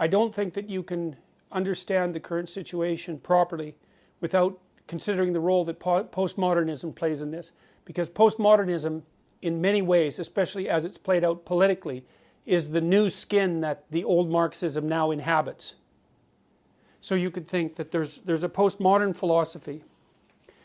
I don't think that you can understand the current situation properly without considering the role that postmodernism plays in this. Because postmodernism, in many ways, especially as it's played out politically, is the new skin that the old Marxism now inhabits. So you could think that there's a postmodern philosophy,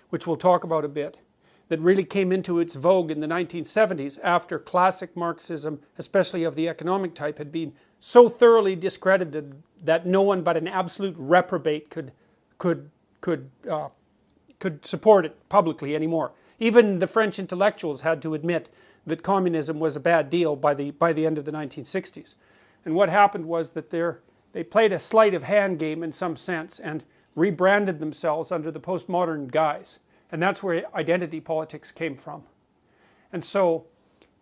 which we'll talk about a bit, that really came into its vogue in the 1970s after classic Marxism, especially of the economic type, had been so thoroughly discredited that no one but an absolute reprobate could support it publicly anymore. Even the French intellectuals had to admit that communism was a bad deal by the end of the 1960s. And what happened was that they played a sleight of hand game in some sense and rebranded themselves under the postmodern guise. And that's where identity politics came from. And so,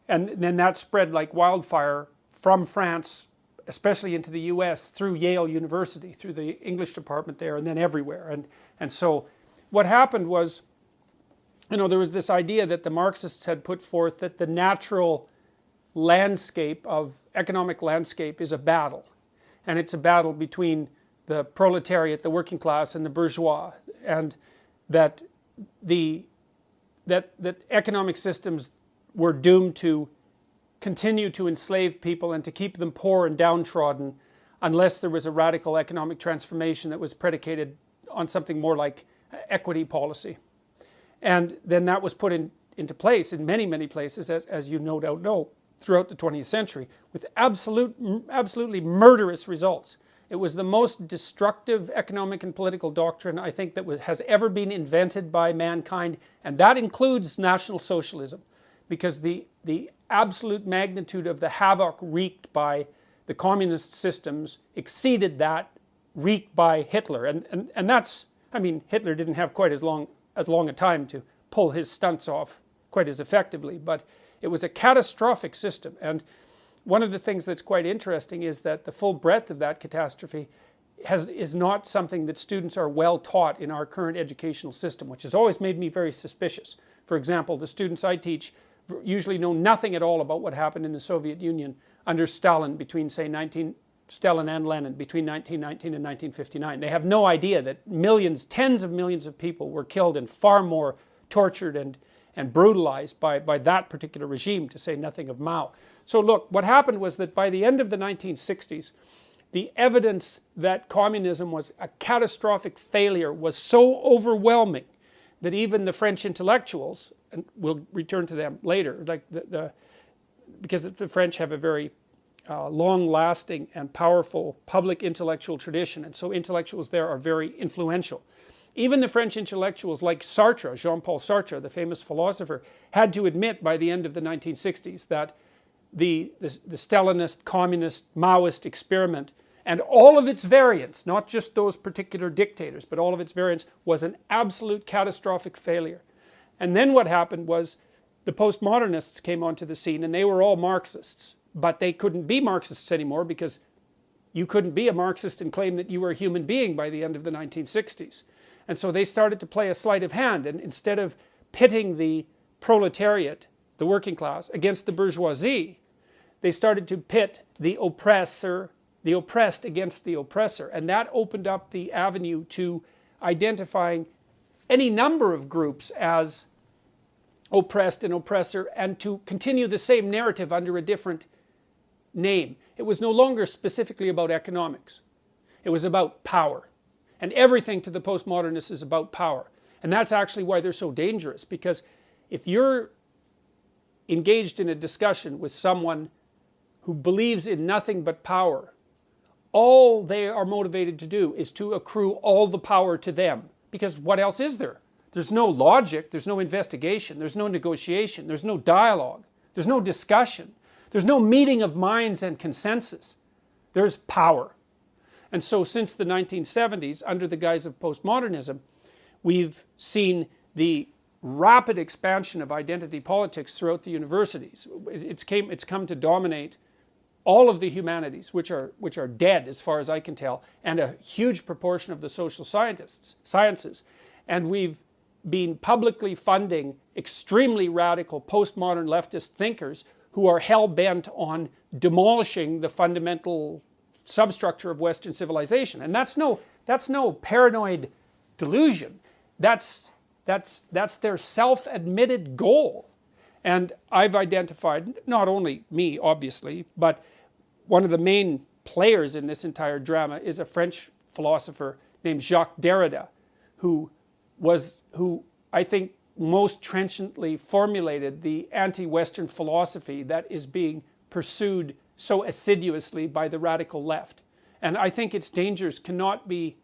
and then that spread like wildfire from France, especially into the US, through Yale University, through the English department there, and then everywhere. And so what happened was, you know, there was this idea that the Marxists had put forth that the natural landscape of economic landscape is a battle. And it's a battle between the proletariat, the working class, and the bourgeois. And that that economic systems were doomed to continue to enslave people and to keep them poor and downtrodden unless there was a radical economic transformation that was predicated on something more like equity policy. And then that was put into place in many, many places, as you no doubt know, throughout the 20th century, with absolutely murderous results. It was the most destructive economic and political doctrine, I think, that has ever been invented by mankind, and that includes National Socialism, because the absolute magnitude of the havoc wreaked by the communist systems exceeded that wreaked by Hitler. And that's, I mean, Hitler didn't have quite as long a time to pull his stunts off quite as effectively, but it was a catastrophic system. And one of the things that's quite interesting is that the full breadth of that catastrophe is not something that students are well taught in our current educational system, which has always made me very suspicious. For example, the students I teach usually know nothing at all about what happened in the Soviet Union under Stalin between, say, Stalin and Lenin between 1919 and 1959. They have no idea that millions, tens of millions of people were killed and far more tortured and brutalized by that particular regime, to say nothing of Mao. So look, what happened was that by the end of the 1960s, the evidence that communism was a catastrophic failure was so overwhelming that even the French intellectuals, and we'll return to them later, like because the French have a very long-lasting and powerful public intellectual tradition, and so intellectuals there are very influential. Even the French intellectuals like Sartre, Jean-Paul Sartre, the famous philosopher, had to admit by the end of the 1960s that the Stalinist, communist, Maoist experiment and all of its variants, not just those particular dictators, but all of its variants, was an absolute catastrophic failure. And then what happened was the postmodernists came onto the scene, and they were all Marxists, but they couldn't be Marxists anymore because you couldn't be a Marxist and claim that you were a human being by the end of the 1960s. And so they started to play a sleight of hand, and instead of pitting the proletariat, the working class, against the bourgeoisie, they started to pit the oppressor, the oppressed against the oppressor. And that opened up the avenue to identifying any number of groups as oppressed and oppressor, and to continue the same narrative under a different name. It was no longer specifically about economics. It was about power. And everything to the postmodernists is about power. And that's actually why they're so dangerous, because if you're engaged in a discussion with someone who believes in nothing but power, all they are motivated to do is to accrue all the power to them. Because what else is there? There's no logic, there's no investigation, there's no negotiation, there's no dialogue, there's no discussion, there's no meeting of minds and consensus. There's power. And so since the 1970s, under the guise of postmodernism, we've seen the rapid expansion of identity politics throughout the universities. It's come to dominate all of the humanities, which are dead as far as I can tell, and a huge proportion of the social sciences. And we've been publicly funding extremely radical postmodern leftist thinkers who are hell-bent on demolishing the fundamental substructure of Western civilization. And that's no paranoid delusion. That's their self-admitted goal. And I've identified, not only me obviously, but one of the main players in this entire drama is a French philosopher named Jacques Derrida, who I think most trenchantly formulated the anti-Western philosophy that is being pursued so assiduously by the radical left. And I think its dangers cannot be,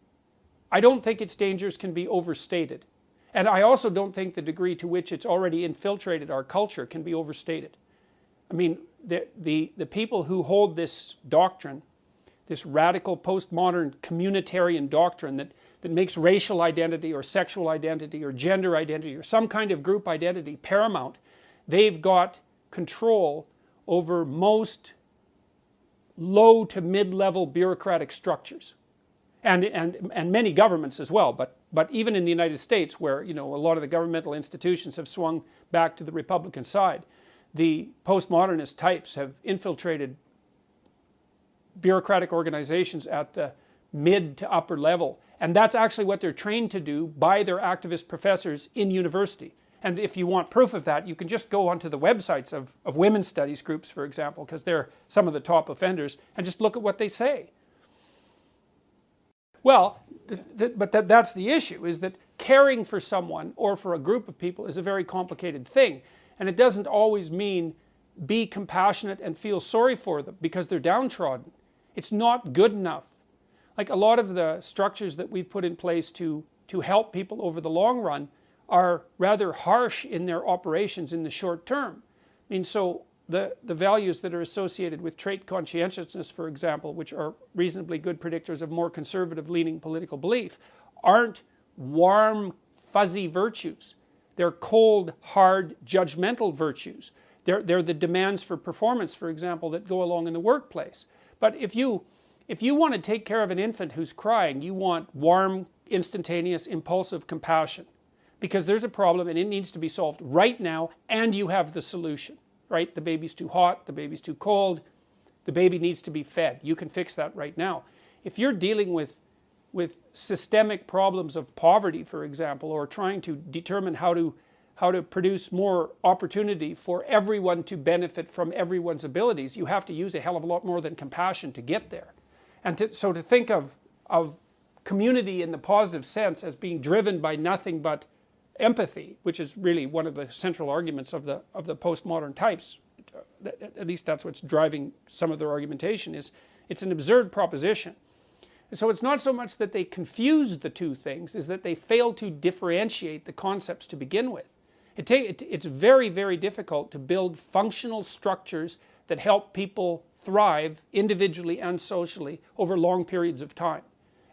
I don't think its dangers can be overstated. And I also don't think the degree to which it's already infiltrated our culture can be overstated. I mean, the people who hold this doctrine, this radical postmodern communitarian doctrine that makes racial identity or sexual identity or gender identity or some kind of group identity paramount, they've got control over most low to mid-level bureaucratic structures. And many governments as well, but even in the United States, where a lot of the governmental institutions have swung back to the Republican side, the postmodernist types have infiltrated bureaucratic organizations at the mid to upper level. And that's actually what they're trained to do by their activist professors in university. And if you want proof of that, you can just go onto the websites of women's studies groups, for example, because they're some of the top offenders, and just look at what they say. Well, but that's the issue, is that caring for someone or for a group of people is a very complicated thing. And it doesn't always mean be compassionate and feel sorry for them because they're downtrodden. It's not good enough. Like a lot of the structures that we've put in place to help people over the long run are rather harsh in their operations in the short term. I mean, so the values that are associated with trait conscientiousness, for example, which are reasonably good predictors of more conservative-leaning political belief, aren't warm, fuzzy virtues. They're cold, hard, judgmental virtues. They're the demands for performance, for example, that go along in the workplace. But if you want to take care of an infant who's crying, you want warm, instantaneous, impulsive compassion. Because there's a problem and it needs to be solved right now, and you have the solution. Right? The baby's too hot, the baby's too cold, the baby needs to be fed. You can fix that right now. If you're dealing with systemic problems of poverty, for example, or trying to determine how to produce more opportunity for everyone to benefit from everyone's abilities, you have to use a hell of a lot more than compassion to get there. And so to think of community in the positive sense as being driven by nothing but empathy, which is really one of the central arguments of the postmodern types, at least that's what's driving some of their argumentation, is it's an absurd proposition. And so it's not so much that they confuse the two things, is that they fail to differentiate the concepts to begin with. It's very, very difficult to build functional structures that help people thrive individually and socially over long periods of time.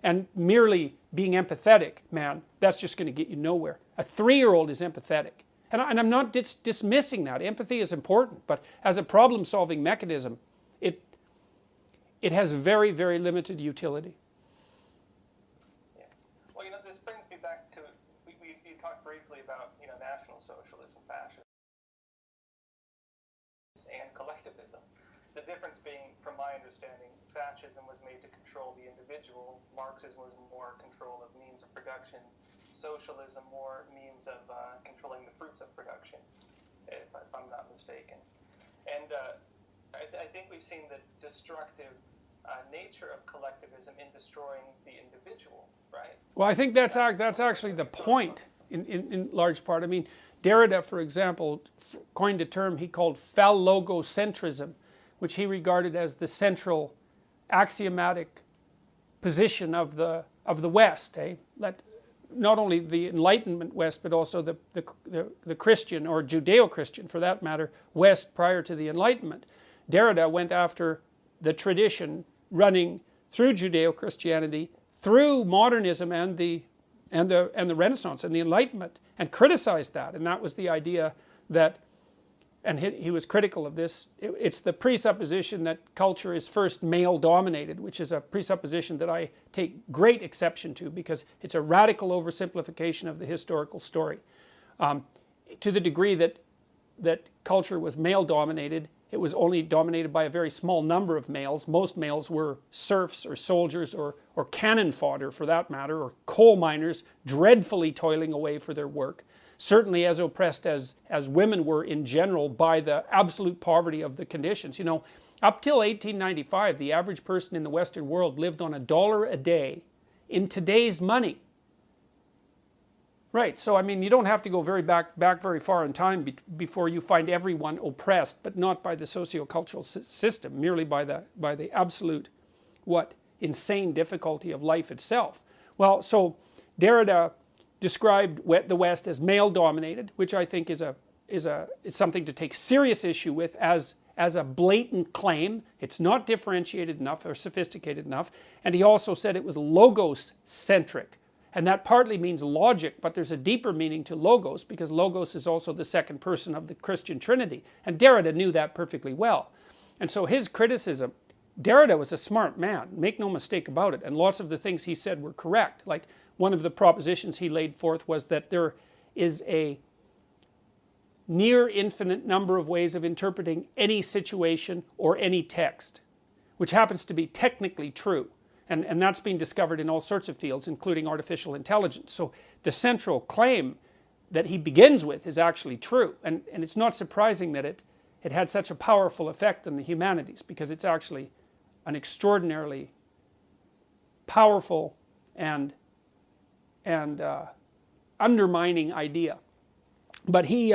And merely being empathetic, man, that's just going to get you nowhere. A 3-year-old is empathetic. And I'm not dismissing that. Empathy is important, but as a problem-solving mechanism, it has very, very limited utility. Yeah. Well, this brings me back to, we talked briefly about, National Socialism, fascism, and collectivism. The difference being, from my understanding, fascism was made to control the individual, Marxism was more control of means of production, socialism more means of controlling the fruits of production, if I'm not mistaken. And I think we've seen the destructive nature of collectivism in destroying the individual, right? Well, I think that's actually the point in large part. I mean, Derrida, for example, coined a term he called phallogocentrism, which he regarded as the central axiomatic position of the West. Not only the Enlightenment West, but also the Christian, or Judeo-Christian for that matter, West prior to the Enlightenment. Derrida went after the tradition running through Judeo-Christianity, through modernism and the Renaissance and the Enlightenment, and criticized that. And that was the idea that, and he was critical of this, it's the presupposition that culture is first male-dominated, which is a presupposition that I take great exception to because it's a radical oversimplification of the historical story. To the degree that culture was male-dominated, it was only dominated by a very small number of males. Most males were serfs or soldiers or cannon fodder for that matter, or coal miners dreadfully toiling away for their work. Certainly as oppressed as women were in general by the absolute poverty of the conditions. You know, up till 1895, the average person in the Western world lived on $1 a day in today's money. Right, so I mean, you don't have to go back very far in time before you find everyone oppressed, but not by the socio-cultural system, merely by the absolute, insane difficulty of life itself. Well, so Derrida described the West as male-dominated, which I think is something to take serious issue with as a blatant claim. It's not differentiated enough or sophisticated enough, and he also said it was logos-centric. And that partly means logic, but there's a deeper meaning to logos, because logos is also the second person of the Christian Trinity. And Derrida knew that perfectly well. And so his criticism, Derrida was a smart man, make no mistake about it, and lots of the things he said were correct. Like one of the propositions he laid forth was that there is a near infinite number of ways of interpreting any situation or any text, which happens to be technically true. And that's been discovered in all sorts of fields, including artificial intelligence. So the central claim that he begins with is actually true. And it's not surprising that it had such a powerful effect on the humanities, because it's actually an extraordinarily powerful and undermining idea. But he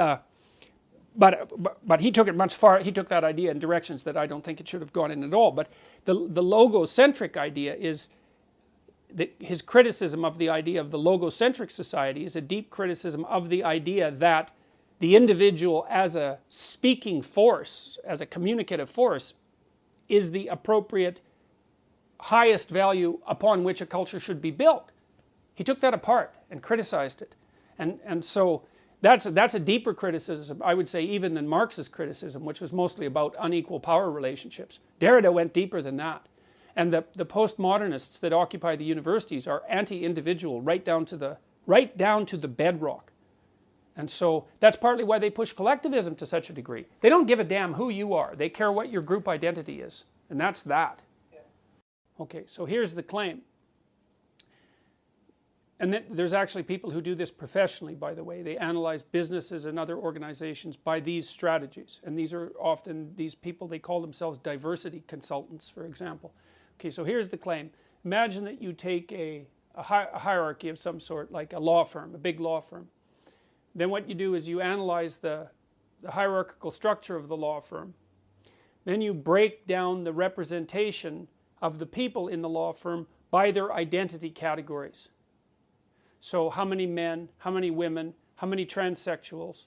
took it much far. He took that idea in directions that I don't think it should have gone in at all. But the logocentric idea is that his criticism of the idea of the logocentric society is a deep criticism of the idea that the individual as a speaking force, as a communicative force, is the appropriate highest value upon which a culture should be built. He took that apart and criticized it. And so that's a deeper criticism, I would say, even than Marx's criticism, which was mostly about unequal power relationships. Derrida went deeper than that. And the postmodernists that occupy the universities are anti-individual right down to the bedrock. And so that's partly why they push collectivism to such a degree. They don't give a damn who you are. They care what your group identity is. And that's that. Okay, so here's the claim. And there's actually people who do this professionally, by the way. They analyze businesses and other organizations by these strategies. And these are often these people, they call themselves diversity consultants, for example. Okay, so here's the claim. Imagine that you take a hierarchy of some sort, like a law firm, a big law firm. Then what you do is you analyze the hierarchical structure of the law firm. Then you break down the representation of the people in the law firm by their identity categories. So how many men, how many women, how many transsexuals.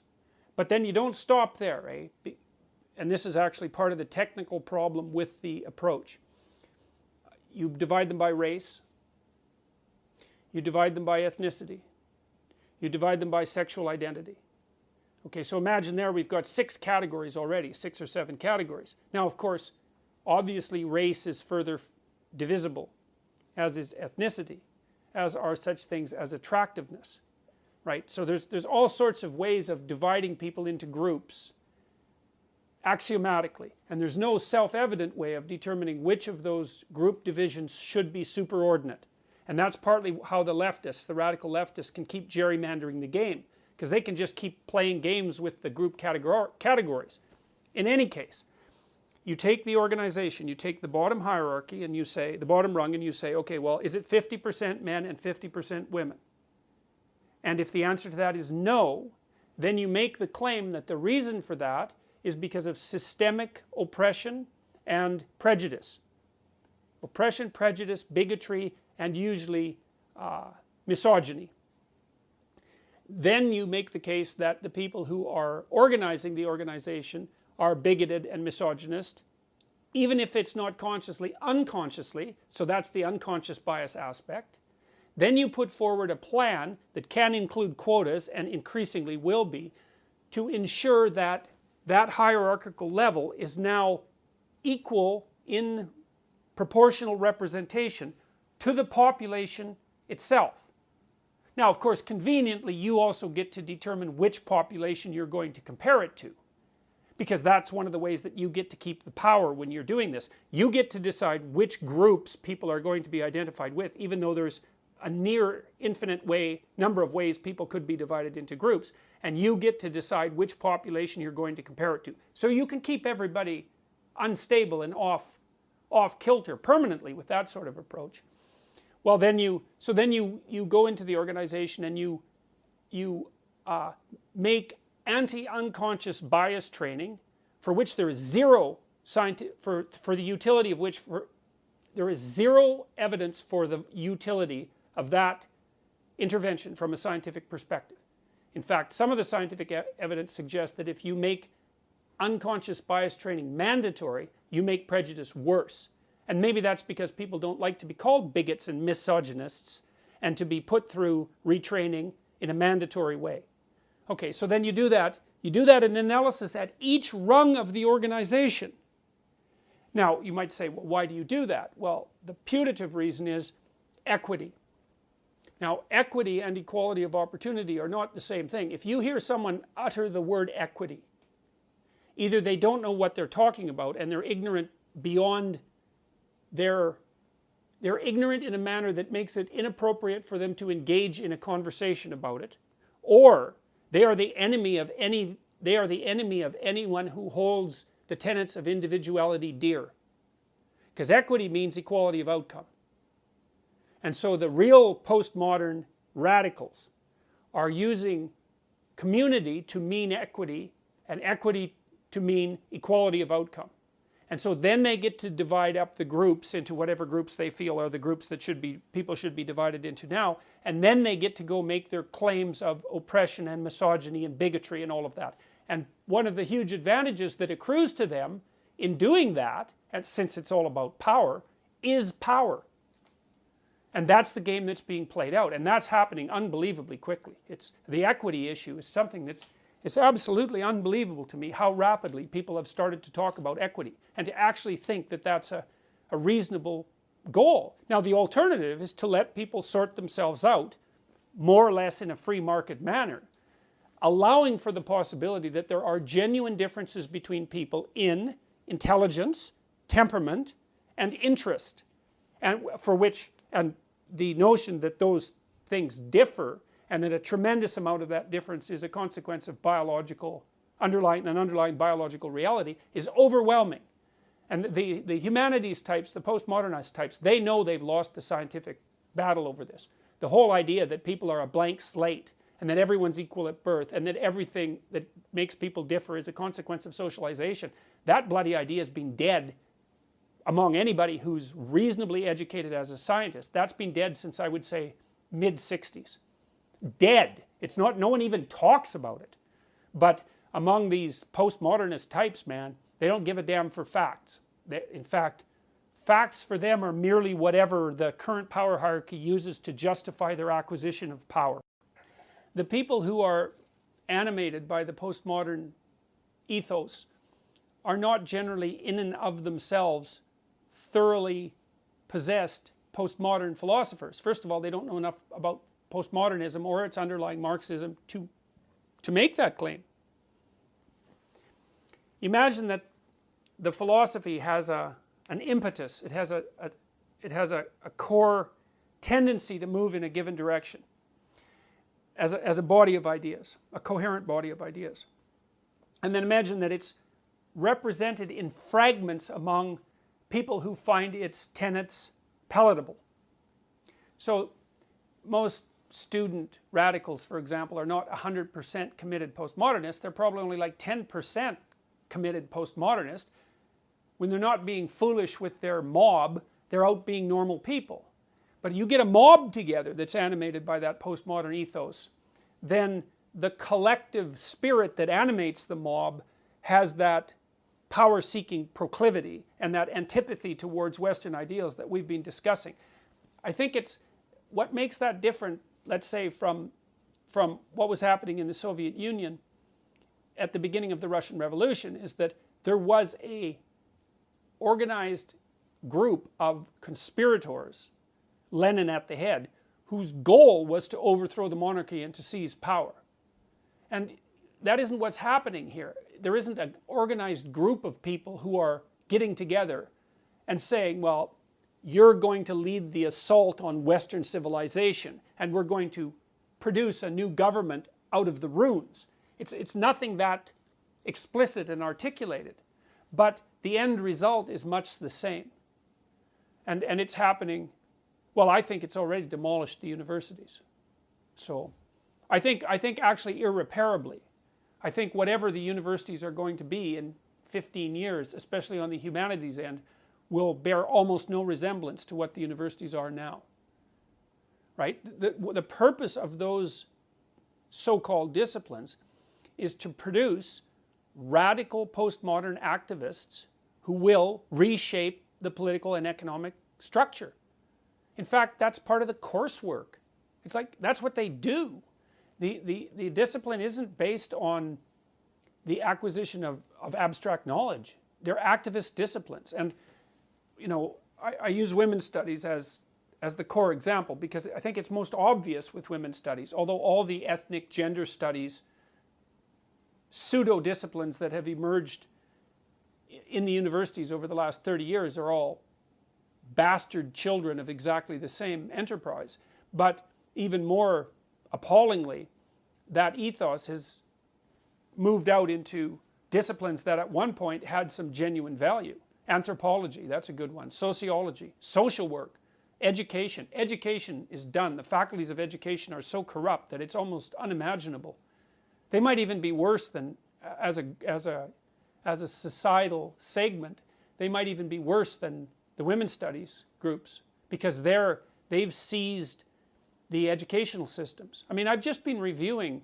But then you don't stop there, eh? And this is actually part of the technical problem with the approach. You divide them by race. You divide them by ethnicity. You divide them by sexual identity. Okay, so imagine there we've got 6 categories already, 6 or 7 categories. Now, of course, obviously race is further divisible, as is ethnicity, as are such things as attractiveness, right? So there's all sorts of ways of dividing people into groups axiomatically, and there's no self-evident way of determining which of those group divisions should be superordinate. And that's partly how the leftists, the radical leftists, can keep gerrymandering the game, because they can just keep playing games with the group categories. In any case, you take the organization, you take the bottom hierarchy and you say, the bottom rung, and you say, okay, well, is it 50% men and 50% women? And if the answer to that is no, then you make the claim that the reason for that is because of systemic oppression and prejudice. Oppression, prejudice, bigotry, and usually misogyny. Then you make the case that the people who are organizing the organization are bigoted and misogynist, even if it's not consciously, unconsciously, so that's the unconscious bias aspect. Then you put forward a plan that can include quotas, and increasingly will be, to ensure that that hierarchical level is now equal in proportional representation to the population itself. Now, of course, conveniently, you also get to determine which population you're going to compare it to. because that's one of the ways that you get to keep the power when you're doing this. You get to decide which groups people are going to be identified with, even though there's a near infinite number of ways people could be divided into groups, and you get to decide which population you're going to compare it to. So you can keep everybody unstable and off kilter permanently with that sort of approach. Well, then you go into the organization and you make anti-unconscious bias training, for which there is zero for the utility of which there is zero evidence for the utility of that intervention from a scientific perspective. In fact, some of the scientific evidence suggests that if you make unconscious bias training mandatory, you make prejudice worse. And maybe that's because people don't like to be called bigots and misogynists and to be put through retraining in a mandatory way. Okay, so then you do that in analysis at each rung of the organization. Now, you might say, well, why do you do that? Well, the putative reason is equity. Now, equity and equality of opportunity are not the same thing. If you hear someone utter the word equity, either they don't know what they're talking about and they're ignorant beyond they're ignorant in a manner that makes it inappropriate for them to engage in a conversation about it, or they are the enemy of anyone who holds the tenets of individuality dear. Because equity means equality of outcome. And so the real postmodern radicals are using community to mean equity and equity to mean equality of outcome. And so then they get to divide up the groups into whatever groups they feel are the groups that people should be divided into now, and then they get to go make their claims of oppression and misogyny and bigotry and all of that. And one of the huge advantages that accrues to them in doing that, and since it's all about power, is power. And that's the game that's being played out, and that's happening unbelievably quickly. The equity issue is something it's absolutely unbelievable to me how rapidly people have started to talk about equity and to actually think that that's a reasonable goal. Now, the alternative is to let people sort themselves out more or less in a free market manner, allowing for the possibility that there are genuine differences between people in intelligence, temperament, and interest, and the notion that those things differ and that a tremendous amount of that difference is a consequence of underlying biological reality is overwhelming. And the humanities types, the postmodernist types, they know they've lost the scientific battle over this. The whole idea that people are a blank slate and that everyone's equal at birth and that everything that makes people differ is a consequence of socialization, that bloody idea has been dead among anybody who's reasonably educated as a scientist. That's been dead since, I would say, mid-60s. Dead. It's not, no one even talks about it. But among these postmodernist types, man, they don't give a damn for facts. In fact, facts for them are merely whatever the current power hierarchy uses to justify their acquisition of power. The people who are animated by the postmodern ethos are not generally in and of themselves thoroughly possessed postmodern philosophers. First of all, they don't know enough about postmodernism or its underlying Marxism to make that claim. Imagine that the philosophy has an impetus, it has a core tendency to move in a given direction as a body of ideas, a coherent body of ideas. And then imagine that it's represented in fragments among people who find its tenets palatable. So most student radicals, for example, are not 100% committed postmodernists. They're probably only like 10% committed postmodernist. When they're not being foolish with their mob, they're out being normal people. But you get a mob together that's animated by that postmodern ethos, then the collective spirit that animates the mob has that power-seeking proclivity and that antipathy towards Western ideals that we've been discussing. I think it's what makes that different, let's say, from what was happening in the Soviet Union at the beginning of the Russian Revolution, is that there was a organized group of conspirators, Lenin at the head, whose goal was to overthrow the monarchy and to seize power. And that isn't what's happening here. an organized group of people who are getting together and saying, well, you're going to lead the assault on Western civilization and we're going to produce a new government out of the ruins. It's nothing that explicit and articulated, but the end result is much the same. And it's happening, well, I think it's already demolished the universities. So I think actually irreparably. I think whatever the universities are going to be in 15 years, especially on the humanities end, will bear almost no resemblance to what the universities are now. Right? The purpose of those so-called disciplines is to produce radical postmodern activists who will reshape the political and economic structure. In fact, that's part of the coursework. It's like, that's what they do. The discipline isn't based on the acquisition of abstract knowledge. They're activist disciplines. And, you know, I use women's studies as the core example because I think it's most obvious with women's studies, although all the ethnic gender studies, pseudo-disciplines that have emerged in the universities over the last 30 years are all bastard children of exactly the same enterprise. But even more appallingly, that ethos has moved out into disciplines that at one point had some genuine value. Anthropology, that's a good one. Sociology, social work, education. Education is done. The faculties of education are so corrupt that it's almost unimaginable. They might even be worse than, as a societal segment, they might even be worse than the women's studies groups because they've seized the educational systems. I mean, I've just been reviewing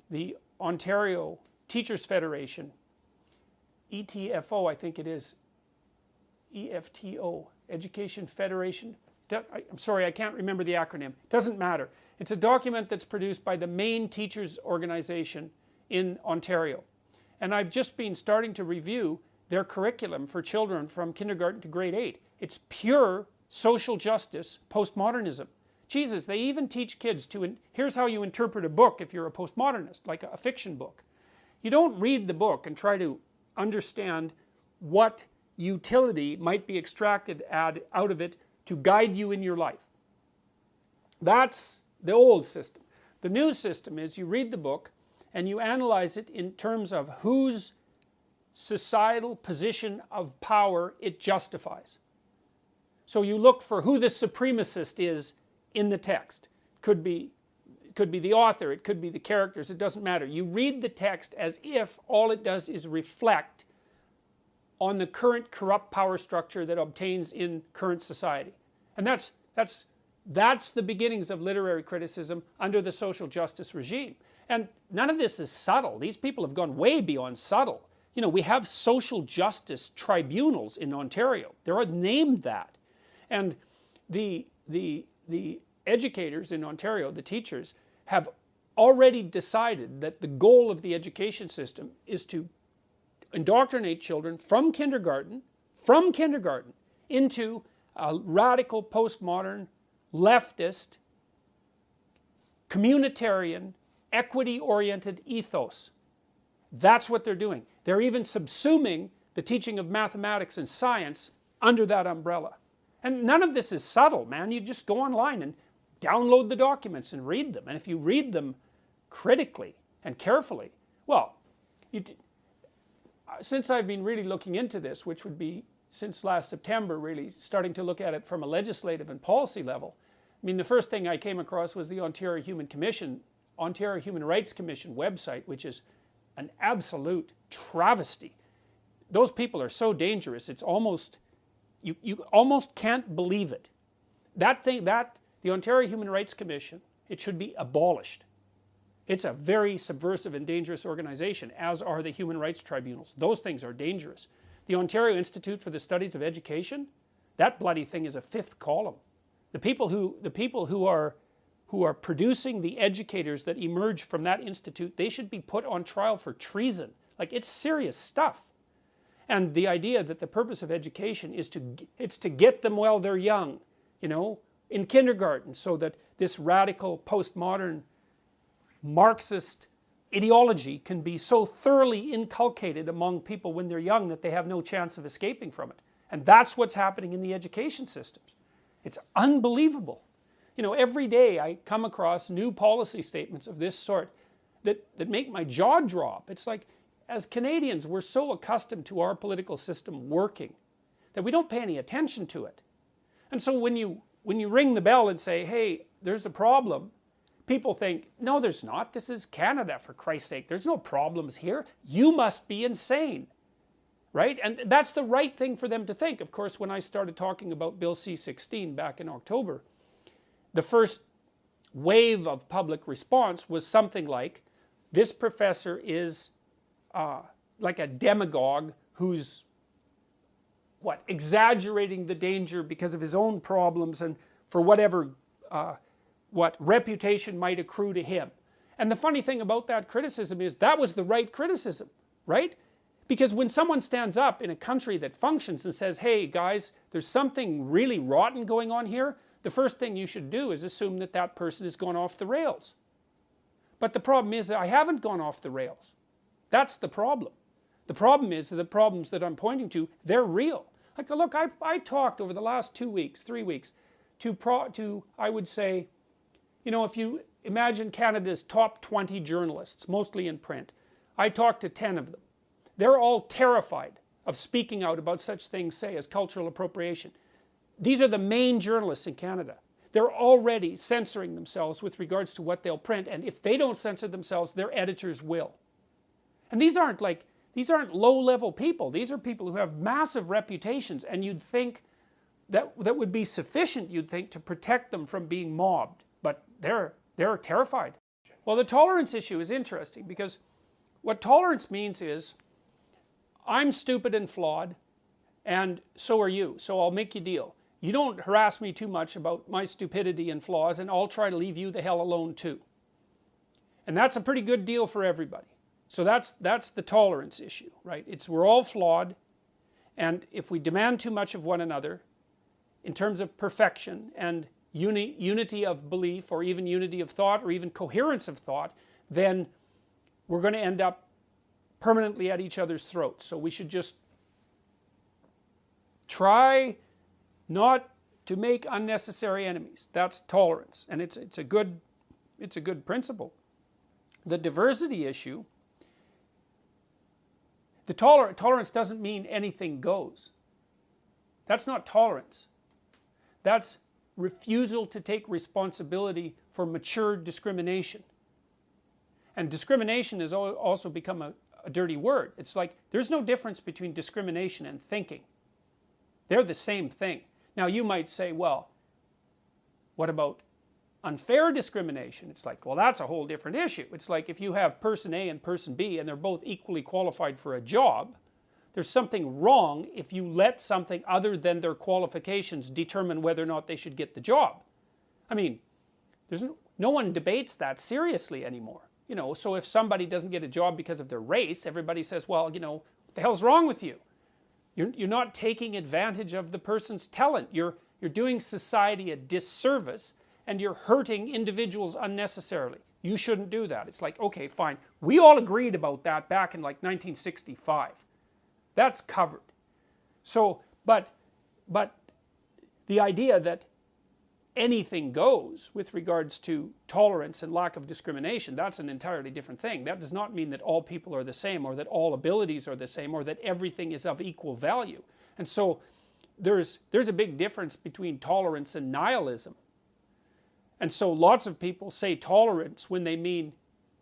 the Ontario Teachers Federation, ETFO, I think it is, EFTO, Education Federation. I'm sorry, I can't remember the acronym. Doesn't matter. It's a document that's produced by the main teachers organization in Ontario. And I've just been starting to review their curriculum for children from kindergarten to grade 8. It's pure social justice postmodernism. Jesus, they even teach kids here's how you interpret a book if you're a postmodernist, like a fiction book. You don't read the book and try to understand what utility might be extracted out of it to guide you in your life. That's the old system. The new system is you read the book and you analyze it in terms of whose societal position of power it justifies. So you look for who the supremacist is in the text. Could be the author, it could be the characters, it doesn't matter. You read the text as if all it does is reflect on the current corrupt power structure that obtains in current society. And that's the beginnings of literary criticism under the social justice regime. And none of this is subtle. These people have gone way beyond subtle. You know, we have social justice tribunals in Ontario. They're named that. And the educators in Ontario, the teachers, have already decided that the goal of the education system is to indoctrinate children from kindergarten into a radical postmodern, leftist, communitarian, equity-oriented ethos. That's what they're doing. They're even subsuming the teaching of mathematics and science under that umbrella. And none of this is subtle, man. You just go online and download the documents and read them. And if you read them critically and carefully, well, since I've been really looking into this, which would be since last September, really starting to look at it from a legislative and policy level, I mean, the first thing I came across was the Ontario Human Rights Commission website, which is an absolute travesty. Those people are so dangerous, it's almost, you almost can't believe it. The Ontario Human Rights Commission, it should be abolished. It's a very subversive and dangerous organization, as are the human rights tribunals. Those things are dangerous. The Ontario Institute for the Studies of Education, that bloody thing is a fifth column. The people who are producing the educators that emerge from that institute, they should be put on trial for treason. Like, it's serious stuff. And the idea that the purpose of education is to get them while they're young, you know, in kindergarten, so that this radical postmodern Marxist ideology can be so thoroughly inculcated among people when they're young that they have no chance of escaping from it. And that's what's happening in the education systems. It's unbelievable. You know, every day I come across new policy statements of this sort that make my jaw drop. It's like, as Canadians, we're so accustomed to our political system working that we don't pay any attention to it. And so when you ring the bell and say, hey, there's a problem, people think, no, there's not. This is Canada, for Christ's sake. There's no problems here. You must be insane. Right? And that's the right thing for them to think. Of course, when I started talking about Bill C-16 back in October, the first wave of public response was something like, this professor is like a demagogue who's, exaggerating the danger because of his own problems and for whatever, reputation might accrue to him. And the funny thing about that criticism is that was the right criticism, right? Because when someone stands up in a country that functions and says, hey guys, there's something really rotten going on here, the first thing you should do is assume that that person has gone off the rails. But the problem is that I haven't gone off the rails. That's the problem. The problem is that the problems that I'm pointing to, they're real. Like, look, I talked over the last 2 weeks, 3 weeks, to I would say, you know, if you imagine Canada's top 20 journalists, mostly in print, I talked to 10 of them. They're all terrified of speaking out about such things, say, as cultural appropriation. These are the main journalists in Canada. They're already censoring themselves with regards to what they'll print, and if they don't censor themselves, their editors will. And these aren't low-level people. These are people who have massive reputations, and you'd think that would be sufficient, you'd think, to protect them from being mobbed. But they're terrified. Well, the tolerance issue is interesting, because what tolerance means is, I'm stupid and flawed, and so are you, so I'll make you a deal. You don't harass me too much about my stupidity and flaws, and I'll try to leave you the hell alone too. And that's a pretty good deal for everybody. So that's the tolerance issue, right? We're all flawed, and if we demand too much of one another, in terms of perfection and unity of belief, or even unity of thought, or even coherence of thought, then we're going to end up permanently at each other's throats. So we should just try not to make unnecessary enemies. That's tolerance, and it's a good principle. The diversity issue, the tolerance doesn't mean anything goes. That's not tolerance. That's refusal to take responsibility for mature discrimination. And discrimination has also become a dirty word. It's like there's no difference between discrimination and thinking. They're the same thing. Now you might say, well, what about unfair discrimination? It's like, well, that's a whole different issue. It's like if you have person A and person B and they're both equally qualified for a job, there's something wrong if you let something other than their qualifications determine whether or not they should get the job. I mean, no one debates that seriously anymore. You know, so if somebody doesn't get a job because of their race, everybody says, well, you know, what the hell's wrong with you? You're not taking advantage of the person's talent. You're doing society a disservice, and you're hurting individuals unnecessarily. You shouldn't do that. It's like, okay, fine. We all agreed about that back in like 1965. That's covered. So, but the idea that anything goes with regards to tolerance and lack of discrimination, that's an entirely different thing. That does not mean that all people are the same, or that all abilities are the same, or that everything is of equal value. And so there's a big difference between tolerance and nihilism. And so lots of people say tolerance when they mean,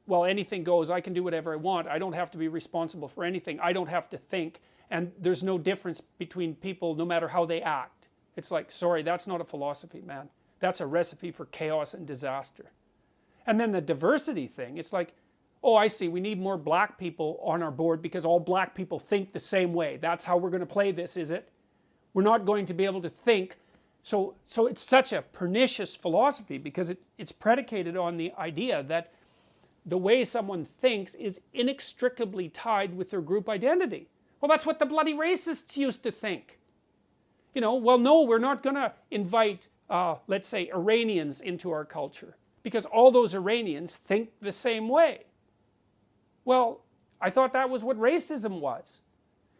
well, anything goes, I can do whatever I want, I don't have to be responsible for anything, I don't have to think, and there's no difference between people no matter how they act. It's like, sorry, that's not a philosophy, man. That's a recipe for chaos and disaster. And then the diversity thing, it's like, oh, I see, we need more black people on our board because all black people think the same way. That's how we're going to play this, is it? We're not going to be able to think. So it's such a pernicious philosophy because it's predicated on the idea that the way someone thinks is inextricably tied with their group identity. Well, that's what the bloody racists used to think. You know, well, no, we're not going to invite, let's say, Iranians into our culture because all those Iranians think the same way. Well, I thought that was what racism was.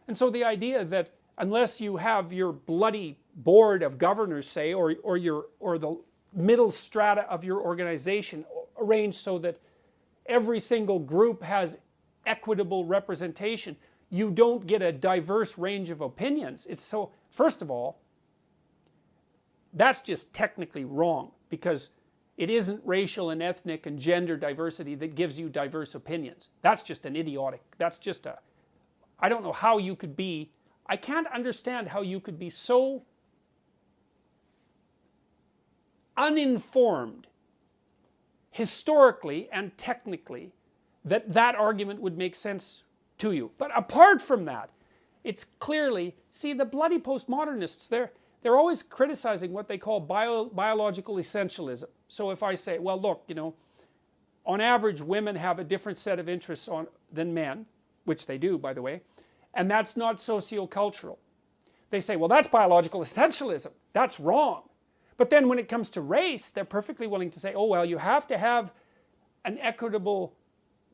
And so the idea that unless you have your bloody board of governors, say, or the middle strata of your organization arranged so that every single group has equitable representation, you don't get a diverse range of opinions. It's so, first of all, that's just technically wrong, because it isn't racial and ethnic and gender diversity that gives you diverse opinions. That's just an idiotic, that's just a, I don't know how you could be, I can't understand how you could be so uninformed historically and technically that that argument would make sense to you. But apart from that, it's clearly, see, the bloody postmodernists, they're always criticizing what they call biological essentialism. So if I say, well, look, you know, on average women have a different set of interests than men, which they do, by the way, and that's not sociocultural. They say, well, that's biological essentialism. That's wrong. But then when it comes to race, they're perfectly willing to say, oh, well, you have to have an equitable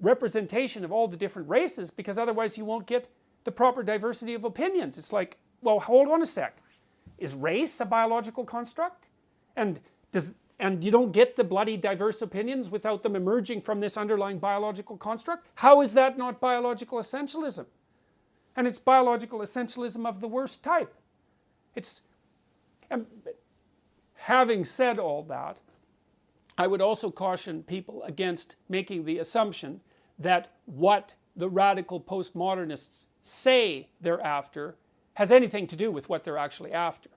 representation of all the different races, because otherwise you won't get the proper diversity of opinions. It's like, well, hold on a sec. Is race a biological construct? And you don't get the bloody diverse opinions without them emerging from this underlying biological construct? How is that not biological essentialism? And it's biological essentialism of the worst type. Having said all that, I would also caution people against making the assumption that what the radical postmodernists say they're after has anything to do with what they're actually after.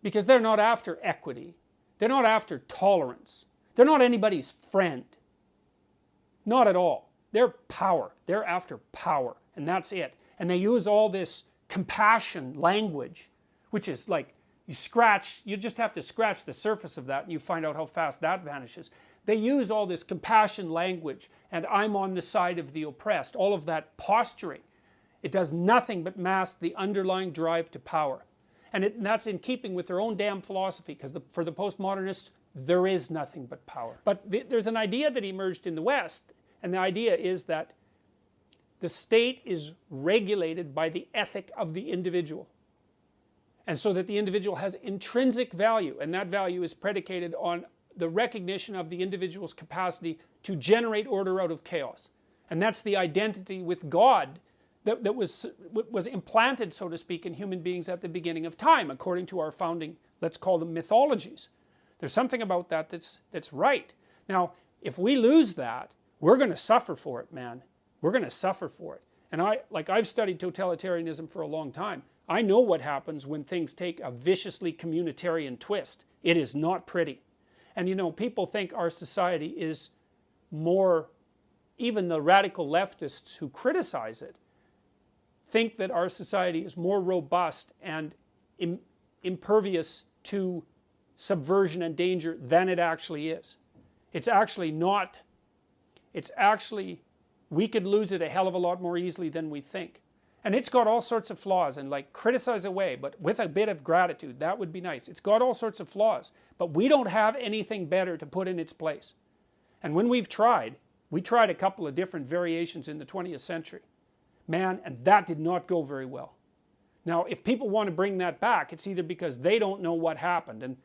Because they're not after equity. They're not after tolerance. They're not anybody's friend. Not at all. They're power. They're after power. And that's it. And they use all this compassion language, which is like, you just have to scratch the surface of that and you find out how fast that vanishes. They use all this compassion language and I'm on the side of the oppressed, all of that posturing. It does nothing but mask the underlying drive to power. And that's in keeping with their own damn philosophy, because for the postmodernists, there is nothing but power. But there's an idea that emerged in the West, and the idea is that the state is regulated by the ethic of the individual. And so that the individual has intrinsic value, and that value is predicated on the recognition of the individual's capacity to generate order out of chaos. And that's the identity with God that was implanted, so to speak, in human beings at the beginning of time, according to our founding, let's call them mythologies. There's something about that that's right. Now, if we lose that, we're going to suffer for it, man. We're going to suffer for it. And I've studied totalitarianism for a long time. I know what happens when things take a viciously communitarian twist. It is not pretty. And you know, people think our society is more, even the radical leftists who criticize it, think that our society is more robust and impervious to subversion and danger than it actually is. It's actually not. It's actually, we could lose it a hell of a lot more easily than we think. And it's got all sorts of flaws, and like, criticize away, but with a bit of gratitude, that would be nice. It's got all sorts of flaws, but we don't have anything better to put in its place. And when we tried a couple of different variations in the 20th century. Man, and that did not go very well. Now, if people want to bring that back, it's either because they don't know what happened, and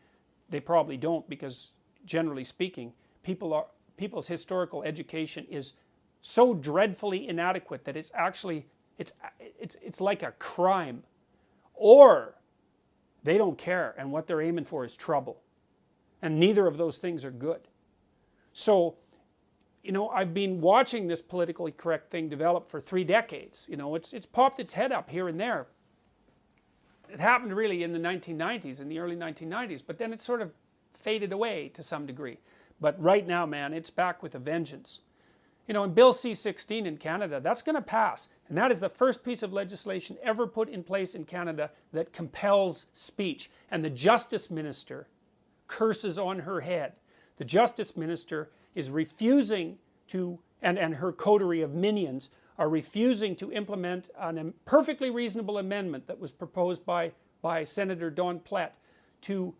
they probably don't, because generally speaking, people's historical education is so dreadfully inadequate that it's actually, it's like a crime. Or they don't care, and what they're aiming for is trouble. And neither of those things are good. So, you know, I've been watching this politically correct thing develop for 3 decades. You know, it's popped its head up here and there. It happened really in the 1990s, in the early 1990s, but then it sort of faded away to some degree. But right now, man, it's back with a vengeance. You know, in Bill C-16 in Canada, that's going to pass. And that is the first piece of legislation ever put in place in Canada that compels speech. And the Justice Minister curses on her head. The Justice Minister is refusing to, and her coterie of minions are refusing to implement a perfectly reasonable amendment that was proposed by Senator Don Plett to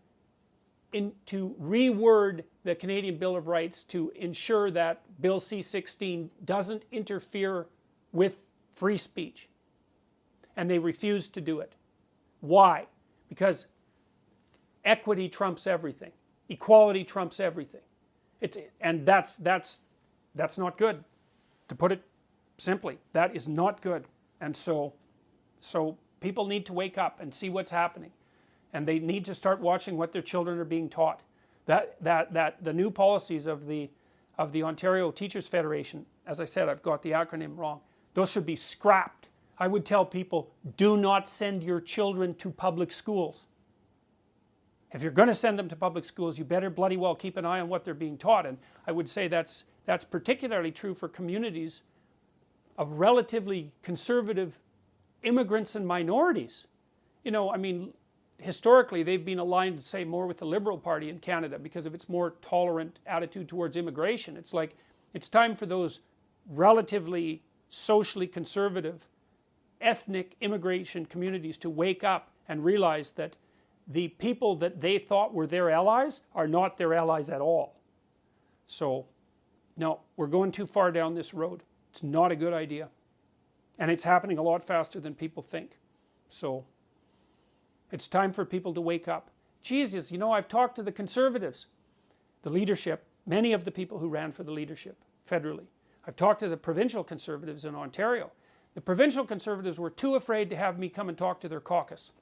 to reword the Canadian Bill of Rights to ensure that Bill C-16 doesn't interfere with free speech. And they refused to do it. Why? Because equity trumps everything. Equality trumps everything. And that's not good, to put it simply. That is not good. And so people need to wake up and see what's happening. And they need to start watching what their children are being taught. That the new policies of the Ontario Teachers Federation, as I said, I've got the acronym wrong, those should be scrapped. I would tell people, do not send your children to public schools. If you're going to send them to public schools, you better bloody well keep an eye on what they're being taught. And I would say that's particularly true for communities of relatively conservative immigrants and minorities. You know, I mean, historically they've been aligned, say, more with the Liberal Party in Canada because of its more tolerant attitude towards immigration. It's like, it's time for those relatively socially conservative ethnic immigration communities to wake up and realize that the people that they thought were their allies are not their allies at all. So, no, we're going too far down this road. It's not a good idea. And it's happening a lot faster than people think. So, it's time for people to wake up. Jesus, you know, I've talked to the Conservatives, the leadership, many of the people who ran for the leadership federally. I've talked to the provincial Conservatives in Ontario. The provincial Conservatives were too afraid to have me come and talk to their caucus.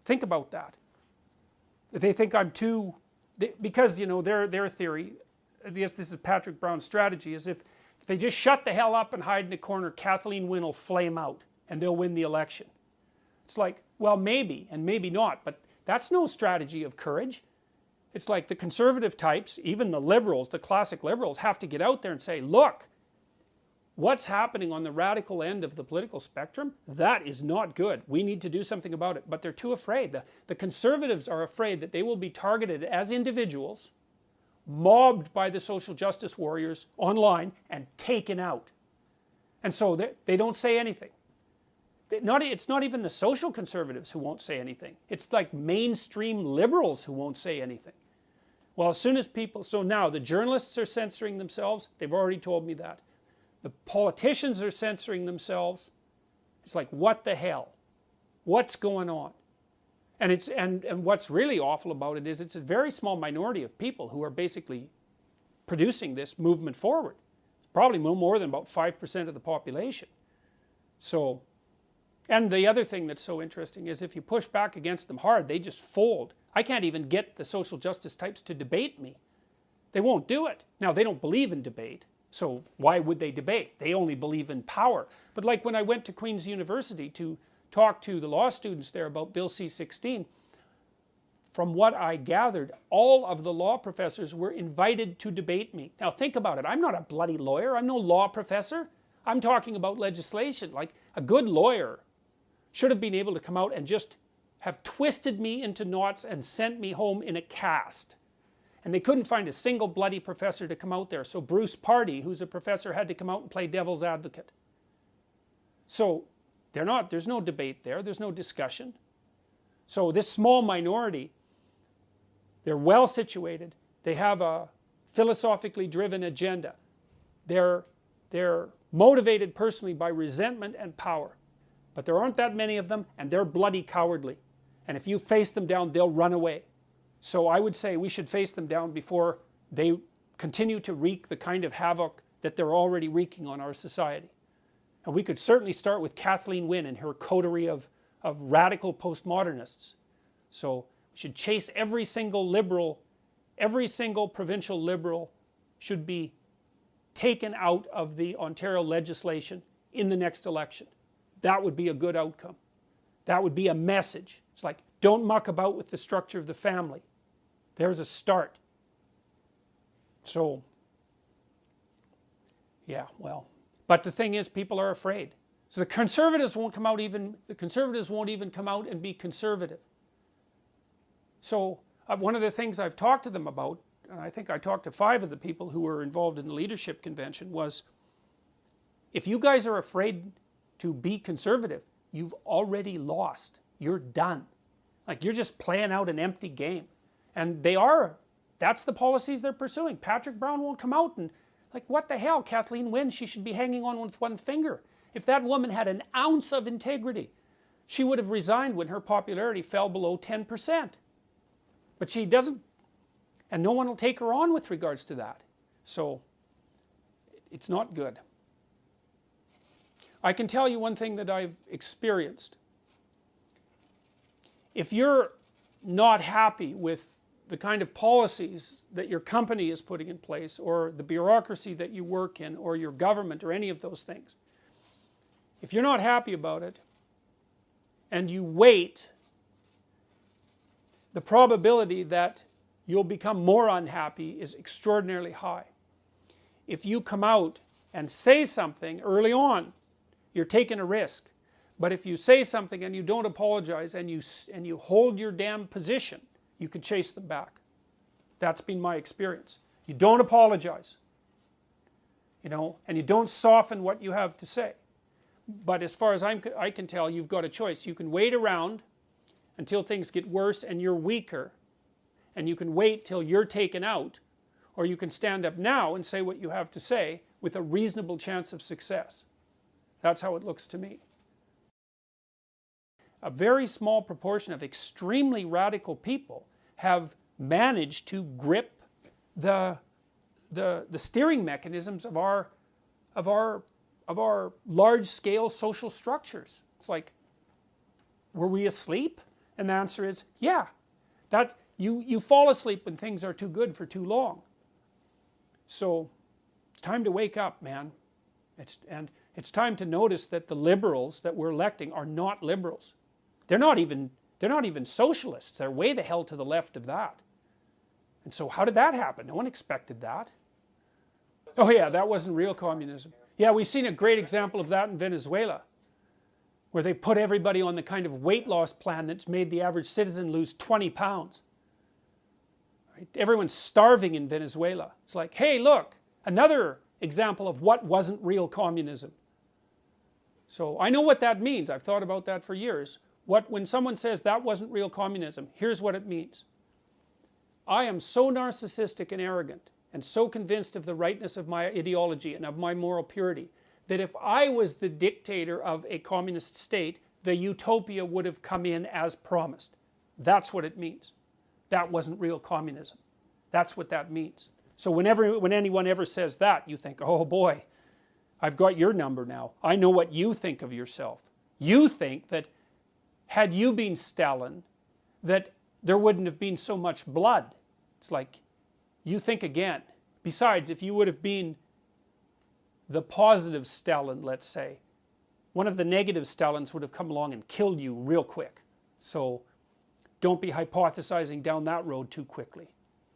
Think about that. They think I'm too, because, you know, their theory, this is Patrick Brown's strategy, is if they just shut the hell up and hide in a corner, Kathleen Wynne will flame out and they'll win the election. It's like, well, maybe and maybe not, but that's no strategy of courage. It's like the conservative types, even the liberals, the classic liberals, have to get out there and say, look, what's happening on the radical end of the political spectrum, that is not good. We need to do something about it. But they're too afraid. The conservatives are afraid that they will be targeted as individuals, mobbed by the social justice warriors online, and taken out. And so they don't say anything. It's not even the social conservatives who won't say anything. It's like mainstream liberals who won't say anything. Well, as soon as people, so now the journalists are censoring themselves. They've already told me that. The politicians are censoring themselves. It's like, what the hell? What's going on? And what's really awful about it is it's a very small minority of people who are basically producing this movement forward. It's probably no more than about 5% of the population. So, and the other thing that's so interesting is if you push back against them hard, they just fold. I can't even get the social justice types to debate me. They won't do it. Now, they don't believe in debate. So why would they debate? They only believe in power. But like when I went to Queen's University to talk to the law students there about Bill C-16, from what I gathered, all of the law professors were invited to debate me. Now think about it. I'm not a bloody lawyer. I'm no law professor. I'm talking about legislation. Like a good lawyer should have been able to come out and just have twisted me into knots and sent me home in a cast. And they couldn't find a single bloody professor to come out there. So Bruce Pardy, who's a professor, had to come out and play devil's advocate. So there's no debate there. There's no discussion. So this small minority, they're well situated. They have a philosophically driven agenda. They're motivated personally by resentment and power. But there aren't that many of them, and they're bloody cowardly. And if you face them down, they'll run away. So I would say we should face them down before they continue to wreak the kind of havoc that they're already wreaking on our society. And we could certainly start with Kathleen Wynne and her coterie of radical postmodernists. So we should chase every single liberal, every single provincial liberal should be taken out of the Ontario legislation in the next election. That would be a good outcome. That would be a message. It's like, don't muck about with the structure of the family. There's a start. So, yeah, well. But the thing is, people are afraid. So the conservatives won't come out won't even come out and be conservative. So one of the things I've talked to them about, and I think I talked to 5 of the people who were involved in the leadership convention, was if you guys are afraid to be conservative, you've already lost. You're done. Like you're just playing out an empty game. And that's the policies they're pursuing. Patrick Brown won't come out and, like, what the hell, Kathleen Wynne, she should be hanging on with one finger. If that woman had an ounce of integrity, she would have resigned when her popularity fell below 10%. But she doesn't, and no one will take her on with regards to that. So, it's not good. I can tell you one thing that I've experienced. If you're not happy with the kind of policies that your company is putting in place, or the bureaucracy that you work in, or your government, or any of those things, if you're not happy about it, and you wait, the probability that you'll become more unhappy is extraordinarily high. If you come out and say something early on, you're taking a risk. But if you say something and you don't apologize and you hold your damn position, you can chase them back. That's been my experience. You don't apologize, and you don't soften what you have to say. But as far as I can tell, you've got a choice. You can wait around until things get worse and you're weaker, and you can wait till you're taken out, or you can stand up now and say what you have to say with a reasonable chance of success. That's how it looks to me. A very small proportion of extremely radical people have managed to grip the steering mechanisms of our large-scale social structures. It's like, were we asleep? And the answer is, yeah. That you fall asleep when things are too good for too long. So it's time to wake up, man. It's time to notice that the liberals that we're electing are not liberals. They're not even socialists. They're way the hell to the left of that. And so how did that happen? No one expected that. Oh yeah, that wasn't real communism. Yeah, we've seen a great example of that in Venezuela, where they put everybody on the kind of weight loss plan that's made the average citizen lose 20 pounds. Right? Everyone's starving in Venezuela. It's like, hey, look, another example of what wasn't real communism. So I know what that means. I've thought about that for years. When someone says that wasn't real communism, here's what it means. I am so narcissistic and arrogant, and so convinced of the rightness of my ideology and of my moral purity, that if I was the dictator of a communist state, the utopia would have come in as promised. That's what it means. That wasn't real communism. That's what that means. So when anyone ever says that, you think, oh boy, I've got your number now. I know what you think of yourself. You think that had you been Stalin, that there wouldn't have been so much blood. It's like, you think again. Besides, if you would have been the positive Stalin, let's say, one of the negative Stalins would have come along and killed you real quick. So don't be hypothesizing down that road too quickly.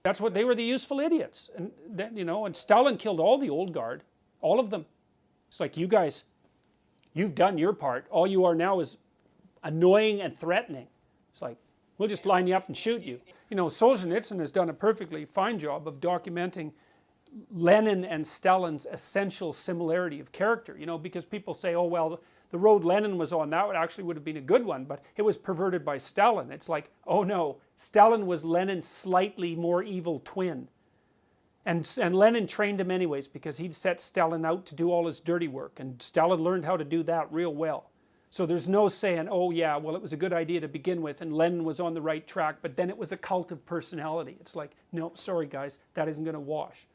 That's what they were, the useful idiots. And Stalin killed all the old guard, all of them. It's like, you guys, you've done your part. All you are now is annoying and threatening. It's like, we'll just line you up and shoot you. Solzhenitsyn has done a perfectly fine job of documenting Lenin and Stalin's essential similarity of character, because people say, oh, well, the road Lenin was on, that actually would have been a good one, but it was perverted by Stalin. It's like, oh no, Stalin was Lenin's slightly more evil twin. And Lenin trained him anyways, because he'd set Stalin out to do all his dirty work, and Stalin learned how to do that real well. So there's no saying, oh yeah, well it was a good idea to begin with and Lenin was on the right track, but then it was a cult of personality. It's like, no, sorry guys, that isn't going to wash.